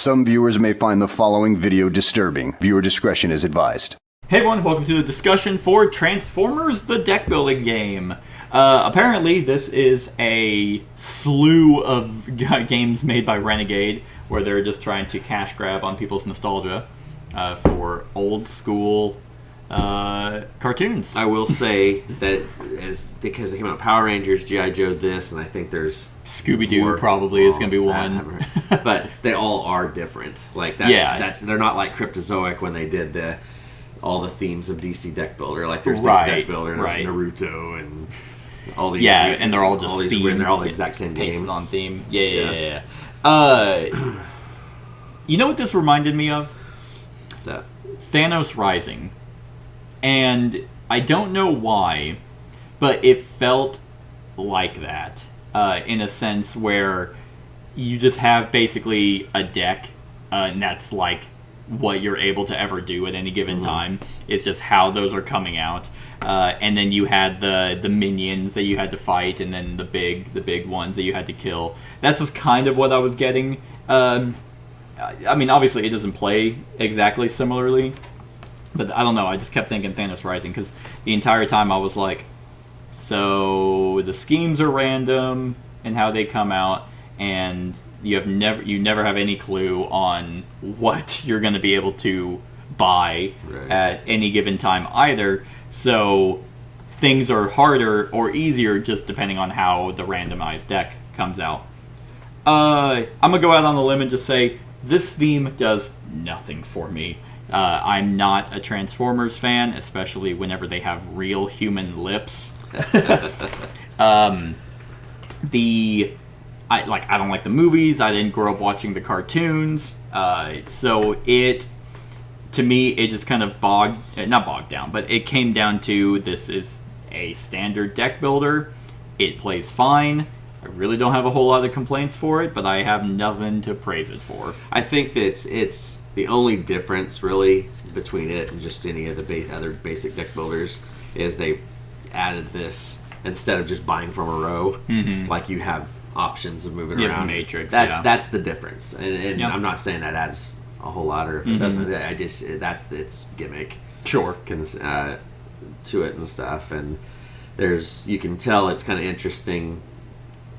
Some viewers may find the following video disturbing. Viewer discretion is advised. Hey everyone, welcome to the discussion for Transformers, the deck building game. Apparently this is a slew of games made by Renegade where they're just trying to cash grab on people's nostalgia for old school cartoons. I will say that because they came out Power Rangers, G.I. Joe this, and I think there's Scooby-Doo probably is going to be one. But they all are different. Like they're not like Cryptozoic when they did all the themes of DC Deck Builder. Like there's DC Deck Builder and there's Naruto and all these. Yeah, and they're all just themed. They're all the exact same game. On theme. Yeah. You know what this reminded me of? What's that? Thanos Rising. And I don't know why, but it felt like that in a sense where you just have basically a deck, and that's like what you're able to ever do at any given time. It's just how those are coming out. And then you had the minions that you had to fight, and then the big ones that you had to kill. That's just kind of what I was getting. I mean, obviously it doesn't play exactly similarly. But I don't know, I just kept thinking Thanos Rising, because the entire time I was like, so the schemes are random and how they come out, and you never have any clue on what you're going to be able to buy at any given time either. So things are harder or easier just depending on how the randomized deck comes out. I'm going to go out on a limb and just say, this theme does nothing for me. I'm not a Transformers fan, especially whenever they have real human lips. I don't like the movies. I didn't grow up watching the cartoons. So to me, it just kind of not bogged down, but it came down to this is a standard deck builder. It plays fine. I really don't have a whole lot of complaints for it, but I have nothing to praise it for. I think that it's the only difference, really, between it and just any of the other basic deck builders is they added this instead of just buying from a row. Like you have options of moving around. Matrix. That's the difference, and I'm not saying that adds a whole lot, or if it doesn't. That's its gimmick. Sure. To it and stuff, and you can tell it's kind of interesting.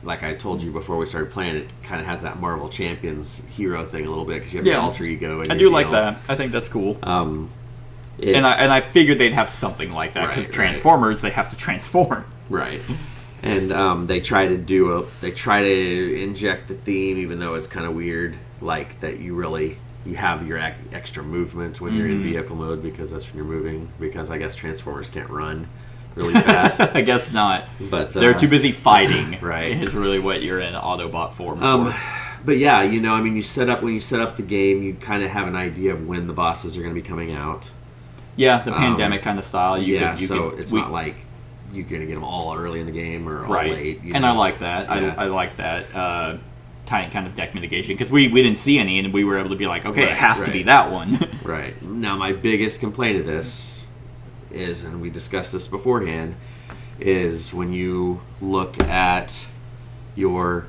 Like I told you before we started playing, it kind of has that Marvel Champions hero thing a little bit because you have your alter ego. And I do like that. I think that's cool. And I figured they'd have something like that because Transformers, they have to transform. Right. And they try to inject the theme, even though it's kind of weird, like that you have your extra movement when you're in vehicle mode because that's when you're moving. Because I guess Transformers can't run really fast. I guess not. But they're too busy fighting. Right. Is really what you're in Autobot form for. But yeah, I mean, when you set up the game, you kind of have an idea of when the bosses are going to be coming out. Yeah, the pandemic kind it's not like you're going to get them all early in the game or all late. And I like that. Yeah. I like that kind of deck mitigation because we didn't see any, and we were able to be like, okay, it has to be that one. Right. Now, my biggest complaint of this is, and we discussed this beforehand, is when you look at your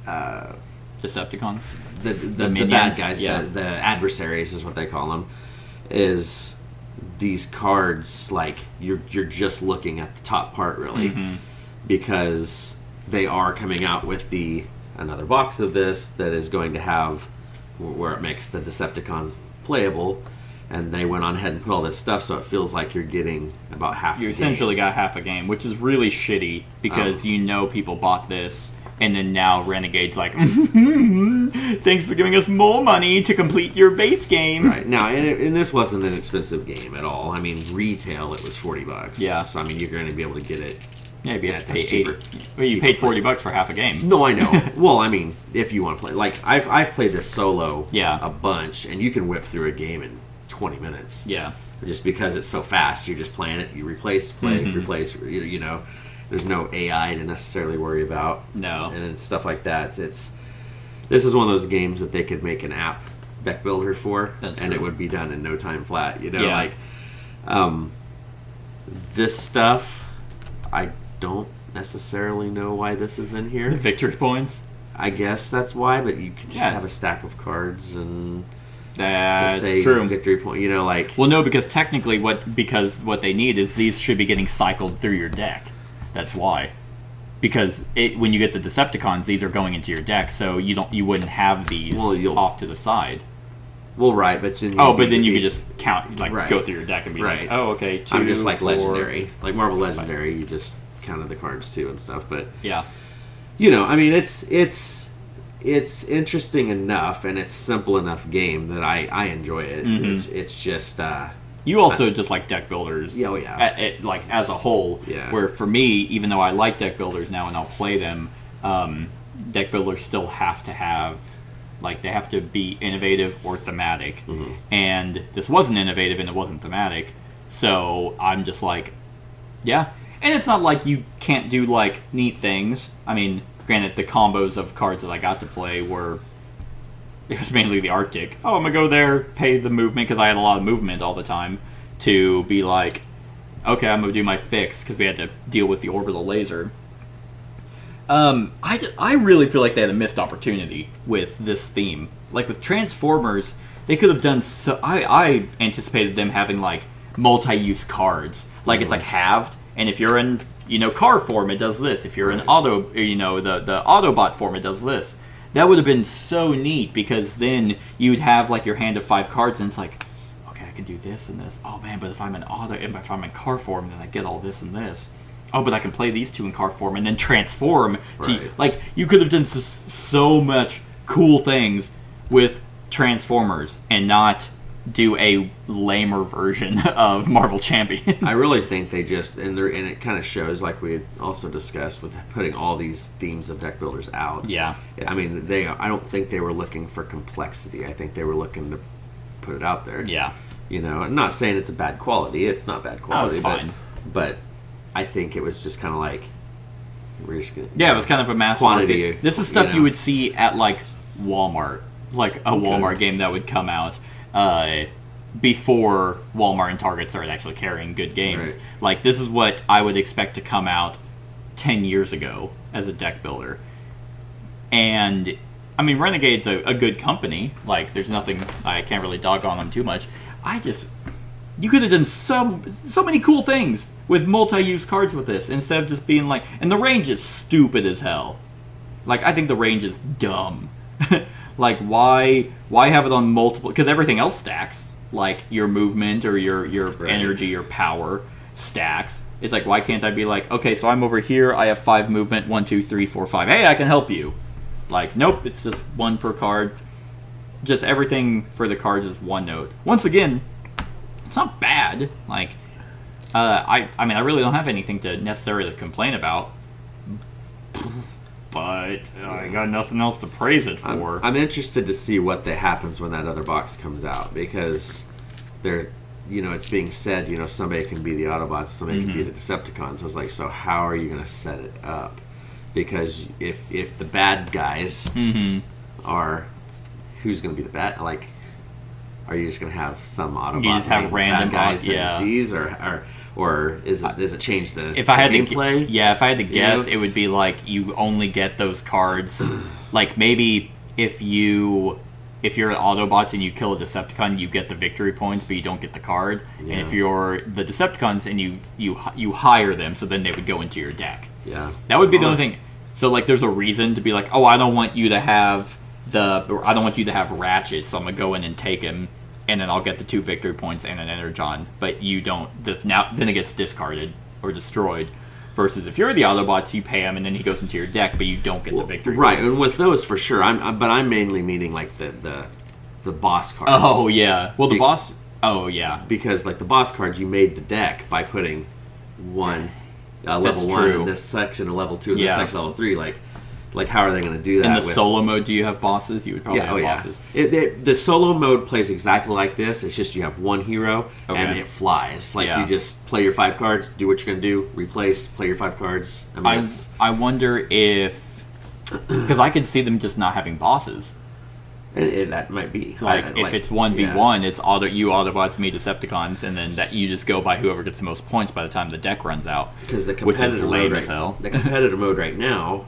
Decepticons, the bad guys, the adversaries is what they call them, is these cards, like you're just looking at the top part really, because they are coming out with another box of this that is going to have where it makes the Decepticons playable. And they went on ahead and put all this stuff, so it feels like you're getting about half. You essentially got half a game, which is really shitty because people bought this, and then now Renegade's like, thanks for giving us more money to complete your base game. Right now, and this wasn't an expensive game at all. I mean, retail it was $40. Yeah. So I mean, you're going to be able to get it. Yeah, you have to pay $80. Well, you paid $40 for half a game. No, I know. Well, I mean, if you want to play, like I've played this solo a bunch, and you can whip through a game in 20 minutes. Yeah. Just because it's so fast, you're just playing it. You replace. You know, there's no AI to necessarily worry about. No. And stuff like that. This is one of those games that they could make an app deck builder for, and it would be done in no time flat. You know, this stuff, I don't necessarily know why this is in here. The victory points. I guess that's why, but you could just Yeah. have a stack of cards and That's say true. victory point. You know, like Well, no, because technically, what they need is these should be getting cycled through your deck. That's why. Because when you get the Decepticons, these are going into your deck, so you wouldn't have these off to the side. well, right, but then you could just count, like Right. go through your deck and be Right. like, oh, okay, 2, I'm just like 4. legendary, like Marvel Legendary. You just counted the cards too and stuff, but Yeah. you know, I mean, it's interesting enough and it's simple enough game that I enjoy it. It's just You also just like deck builders. Yeah, oh, yeah. Like as a whole. Yeah. Where for me, even though I like deck builders now and I'll play them, deck builders still have to have, like, they have to be innovative or thematic. And this wasn't innovative and it wasn't thematic. So I'm just like, yeah. And it's not like you can't do, like, neat things. I mean, granted, the combos of cards that I got to play were... It was mainly the Arctic. Oh, I'm going to go there, pay the movement, because I had a lot of movement all the time, to be like, okay, I'm going to do my fix, because we had to deal with the orbital laser. I really feel like they had a missed opportunity with this theme. Like, with Transformers, they could have done so... I anticipated them having, like, multi-use cards. Like, it's, like, halved, and if you're in, car form, it does this. If you're in the Autobot form, it does this. That would have been so neat, because then you'd have, like, your hand of 5 cards, and it's like, okay, I can do this and this. Oh, man, but if I'm in car form, then I get all this and this. Oh, but I can play these 2 in car form and then transform. Right. Like, you could have done so much cool things with Transformers and not do a lamer version of Marvel Champions. I really think they just and it kind of shows, like we had also discussed, with putting all these themes of deck builders out. Yeah. I mean, I don't think they were looking for complexity. I think they were looking to put it out there. Yeah. I'm not saying it's a bad quality. It's not bad quality. it's fine. But I think it was just kind of like we're just gonna, Yeah, it was kind of a mass quantity. market. This is stuff you would see at, like, Walmart. Like, a Walmart game that would come out before Walmart and Target started actually carrying good games. Right. Like, this is what I would expect to come out 10 years ago as a deck builder. And, I mean, Renegade's a good company. Like, there's nothing... I can't really dog on them too much. You could have done so many cool things with multi-use cards with this, instead of just being like... And the range is stupid as hell. Like, I think the range is dumb. Like, why have it on multiple... Because everything else stacks. Like, your movement or your energy or power stacks. It's like, why can't I be like, okay, so I'm over here, I have 5 movement, 1, 2, 3, 4, 5. Hey, I can help you. Like, nope, it's just 1 per card. Just everything for the cards is 1 note. Once again, it's not bad. Like, I mean, I really don't have anything to necessarily complain about. But I got nothing else to praise it for. I'm interested to see what happens when that other box comes out, because it's being said, somebody can be the Autobots, somebody can be the Decepticons. I was like, so how are you going to set it up? Because if the bad guys are, who's going to be the bad? Like, are you just going to have some Autobot? You just have random bad guys yeah. These or does it change the if I had gameplay? If I had to guess, it would be like you only get those cards. Like, maybe if you're Autobots and you kill a Decepticon, you get the victory points, but you don't get the card. Yeah. And if you're the Decepticons and you hire them, so then they would go into your deck. Yeah, that would be the only thing. So, like, there's a reason to be like, oh, I don't want you to have Ratchet, so I'm gonna go in and take him, and then I'll get the 2 victory points and an Energon. But you don't. Then it gets discarded or destroyed. Versus if you're the Autobots, you pay him, and then he goes into your deck, but you don't get the victory right, points. and with those for sure. But I'm mainly meaning like the boss cards. Oh yeah. Well, the boss. Oh yeah. Because like the boss cards, you made the deck by putting one level 1 in this section, or level 2 in this section, level 3. Like how are they going to do that? In the solo mode, do you have bosses? You would probably have bosses. The solo mode plays exactly like this. It's just you have one hero, and it flies. Like, you just play your 5 cards, do what you're going to do, replace, play your 5 cards. I mean, I wonder if... Because I could see them just not having bosses. That might be. Like, if it's 1v1, it's you Autobots, me Decepticons, and then that you just go by whoever gets the most points by the time the deck runs out. Because the which is competitive lame mode as hell. The competitive mode right now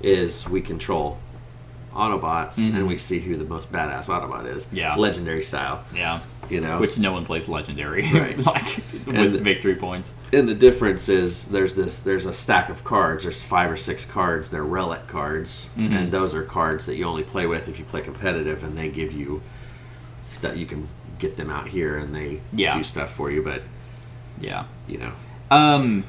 is we control Autobots, and we see who the most badass Autobot is. Yeah. Legendary style. Yeah. You know? Which no one plays Legendary. Right. Like, with victory points. And the difference is there's a stack of cards. There's 5 or 6 cards. They're relic cards. And those are cards that you only play with if you play competitive, and they give you stuff. You can get them out here, and they do stuff for you, but... Yeah. You know.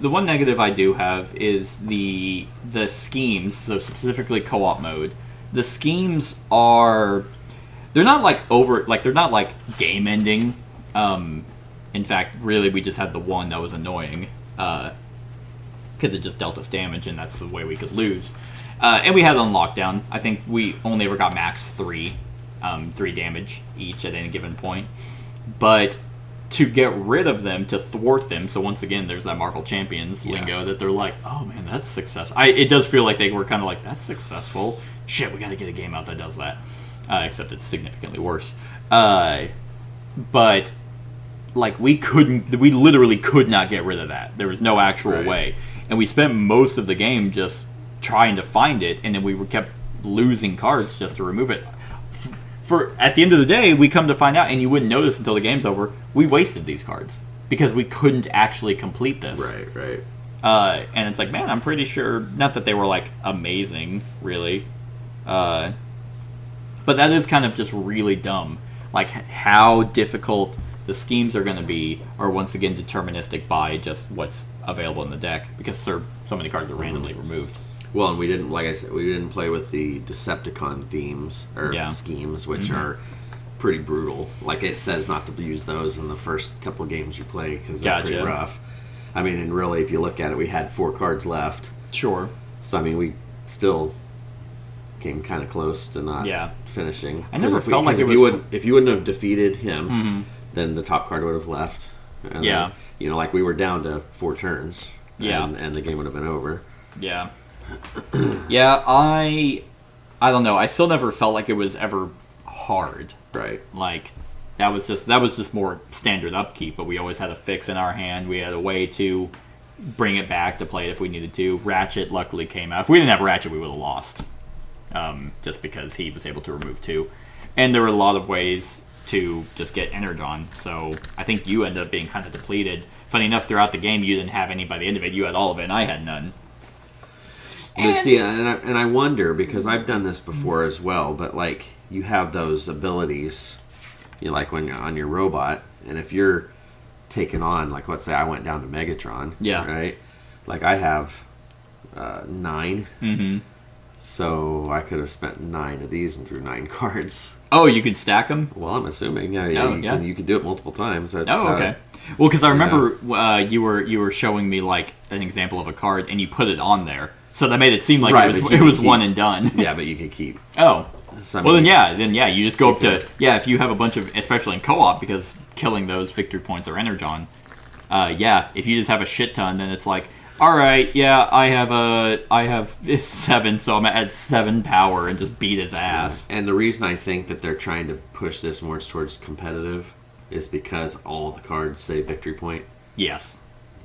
The one negative I do have is the schemes, so specifically co-op mode. The schemes are... They're not they're not like game ending. In fact, really, we just had the one that was annoying because it just dealt us damage, and that's the way we could lose. And we had it on lockdown. I think we only ever got max 3 damage each at any given point. But to get rid of them, to thwart them, so once again, there's that Marvel Champions lingo that they're like, oh man, that's successful. It does feel like they were kind of like, that's successful. Shit, we got to get a game out that does that. Except it's significantly worse. But like we literally could not get rid of that. There was no actual way, and we spent most of the game just trying to find it, and then we kept losing cards just to remove it. For at the end of the day, we come to find out, and you wouldn't notice until the game's over, we wasted these cards because we couldn't actually complete this. Right. And it's like, man, I'm pretty sure, not that they were like amazing, really. But that is kind of just really dumb. Like, how difficult the schemes are going to be are once again deterministic by just what's available in the deck, because so many cards are randomly removed. Well, and we didn't, like I said, we didn't play with the Decepticon themes or schemes, which are pretty brutal. Like, it says not to use those in the first couple games you play because they're pretty rough. I mean, and really, if you look at it, we had 4 cards left. Sure. So, I mean, we still came kind of close to not finishing. I never felt like if you wouldn't have defeated him, then the top card would have left. And then, you know, like we were down to 4 turns. And the game would have been over. Yeah. I don't know. I still never felt like it was ever hard. Right. Like that was just more standard upkeep, but we always had a fix in our hand. We had a way to bring it back to play it if we needed to. Ratchet luckily came out. If we didn't have Ratchet, we would have lost. Just because he was able to remove 2. And there were a lot of ways to just get Energon, so I think you ended up being kind of depleted. Funny enough, throughout the game, you didn't have any by the end of it. You had all of it, and I had none. And see, and I wonder, because I've done this before as well, but like, you have those abilities, you know, like when you're on your robot, and if you're taking on, like, let's say I went down to Megatron, right? Like, I have 9. So I could have spent 9 of these and drew 9 cards. Oh, you could stack them? Well, I'm assuming, you can do it multiple times. That's, okay. Well, because I remember you were showing me like an example of a card, and you put it on there, so that made it seem like it was one and done. Yeah, but you could keep. Oh, so, well then you just go up to if you have a bunch of, especially in co-op, because killing those victory points are Energon. If you just have a shit ton, then it's like, all right, I have 7, so I'm gonna add 7 power and just beat his ass. And the reason I think that they're trying to push this more towards competitive is because all the cards say victory point. Yes.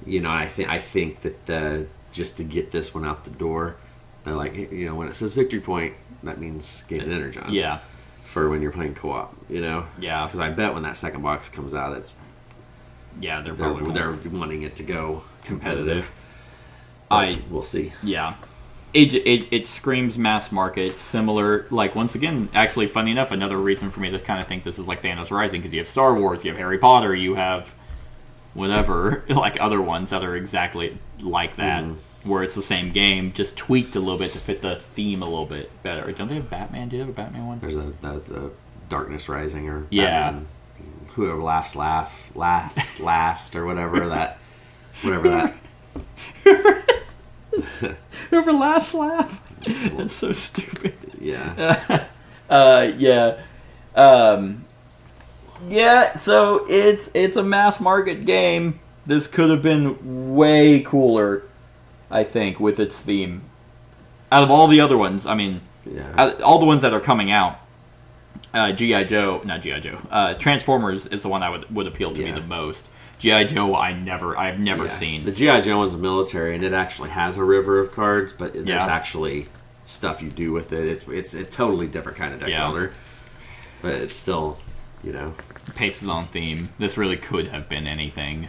You know, I think that just to get this one out the door, they're like, you know, when it says victory point, that means gain an Energon. Yeah. For when you're playing co-op, you know. Yeah. Because I bet when that second box comes out, it's they're wanting it to go competitive. We'll see. Yeah. It screams mass market, similar, like, once again, actually, funny enough, another reason for me to kind of think this is like Thanos Rising, because you have Star Wars, you have Harry Potter, you have whatever, like other ones that are exactly like that, where it's the same game, just tweaked a little bit to fit the theme a little bit better. Don't they have Batman? Do they have a Batman one? There's a Darkness Rising, or Batman, whoever laughs last, or whatever that. Whoever last laugh. That's so stupid. Yeah. So it's a mass market game. This could have been way cooler, I think, with its theme. Out of all the other ones, I mean, all the ones that are coming out, Transformers is the one that would appeal to me the most. G.I. Joe, I've never seen. The G.I. Joe one's a military, and it actually has a river of cards, but there's actually stuff you do with it. It's a totally different kind of deck builder, but it's still, you know, paces on theme. This really could have been anything.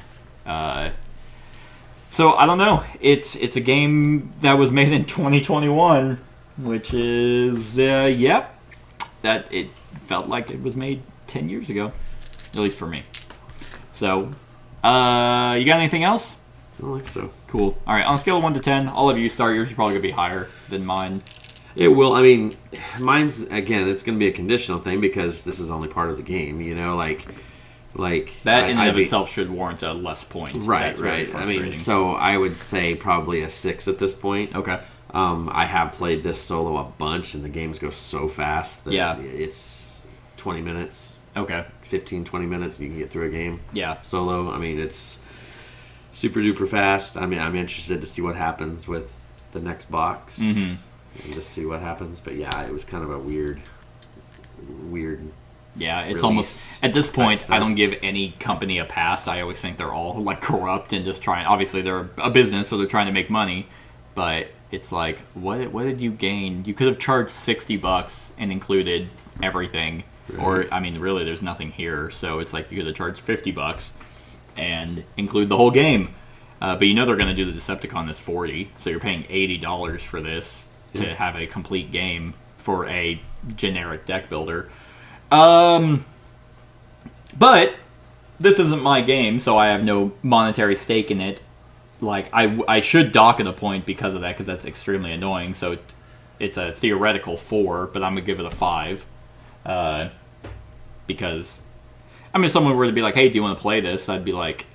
So I don't know. It's a game that was made in 2021, which is that it felt like it was made 10 years ago, at least for me. So, you got anything else? I don't think so. Cool. All right, on a scale of 1 to 10, all of you start. Yours is probably gonna be higher than mine. It will. I mean, mine's, again, it's going to be a conditional thing because this is only part of the game, you know, like that in and of itself should warrant a less point. Right, right. I mean, so I would say probably a 6 at this point. Okay. I have played this solo a bunch, and the games go so fast that it's 20 minutes. Okay. 15, 20 minutes, and you can get through a game. Yeah. Solo. I mean, it's super duper fast. I mean, I'm interested to see what happens with the next box. Mm-hmm. And just see what happens. But yeah, it was kind of a weird. Yeah, it's almost at this point. I don't give any company a pass. I always think they're all like corrupt and just trying. Obviously, they're a business, so they're trying to make money. But it's like, what did you gain? You could have charged $60 and included everything, right. Or I mean, really, there's nothing here. So it's like you could have charged $50 and include the whole game. But you know they're going to do the Decepticon this $40, so you're paying $80 for this. To have a complete game for a generic deck builder. But this isn't my game, so I have no monetary stake in it. Like, I should dock it a point because of that, because that's extremely annoying. So it's a theoretical 4, but I'm going to give it a 5. Because, I mean, if someone were to be like, hey, do you want to play this? I'd be like,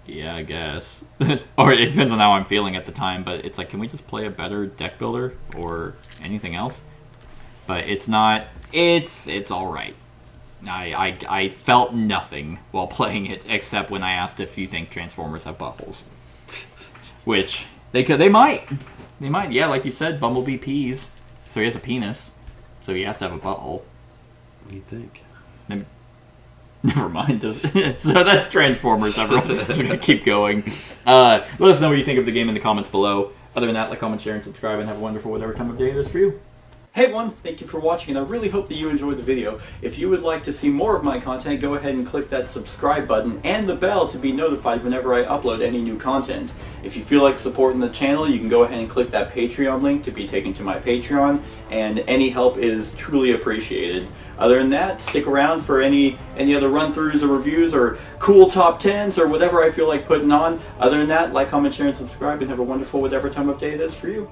yeah, I guess. Or it depends on how I'm feeling at the time, but it's like, can we just play a better deck builder or anything else? But it's not, it's alright. I felt nothing while playing it, except when I asked if you think Transformers have buttholes. Which, they might. They might, yeah, like you said, Bumblebee pees. So he has a penis. So he has to have a butthole. What do you think? Never mind. So that's Transformers, everyone. Just gonna keep going. Let us know what you think of the game in the comments below. Other than that, like, comment, share, and subscribe, and have a wonderful whatever time of day it is for you. Hey everyone, thank you for watching, and I really hope that you enjoyed the video. If you would like to see more of my content, go ahead and click that subscribe button and the bell to be notified whenever I upload any new content. If you feel like supporting the channel, you can go ahead and click that Patreon link to be taken to my Patreon, and any help is truly appreciated. Other than that, stick around for any other run-throughs or reviews or cool top 10s or whatever I feel like putting on. Other than that, like, comment, share, and subscribe, and have a wonderful whatever time of day it is for you.